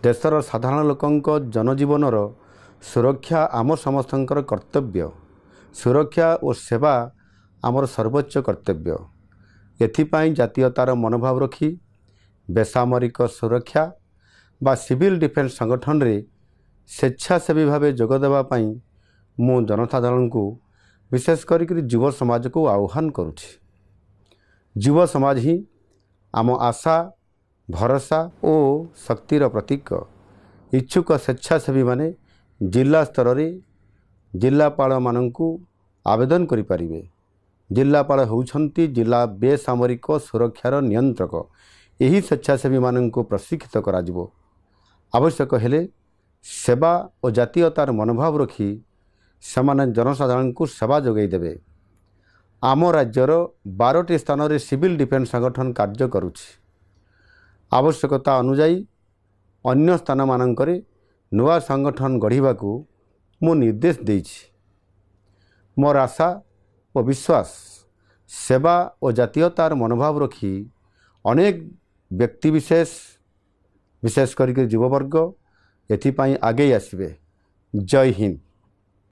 देशर साधारण लोकंक जनजीवनर सुरक्षा आम समस्तंकर कर्तव्य। सुरक्षा और सेवा आमर सर्वोच्च कर्तव्य। एथिपाई जातीयतार मनोभाव रखी बेसामरिक सुरक्षा बा सिविल डिफेन्स संगठन रे स्वेच्छासेवी भाव जोगदेवाई मु जनसाधारण को विशेष करी युव समाज को आह्वान करुछि। युव समाज ही आम आशा भरोसा और शक्तिर प्रतीक। इच्छुक स्वेच्छासेवी माने जिला स्तर रे जिलापाल माननकु आवेदन करि परिबे। जिलापाल होउछंती जिला बेसामरिक सुरक्षार नियंत्रक। यही स्वेच्छासेवी माननकु प्रशिक्षित कराजिबो। आवश्यक हेले सेवा और जातीयतार मनोभाव रखी सेमाने जनसाधारण को सेवा जोगाई देबे। आम राज्यर 12टी स्थान रे सिविल डिफेन्स संगठन कार्य करुछि। आवश्यकता अनुजाई अन्य स्थान मानकरे नुआ संगठन गढ़िबाकू मु निर्देश देइछि। मोर आशा और विश्वास सेवा और जातीयतार मनोभाव रखी अनेक व्यक्ति विशेष करके युववर्ग एथिपाई आगे आसबे। जय हिंद।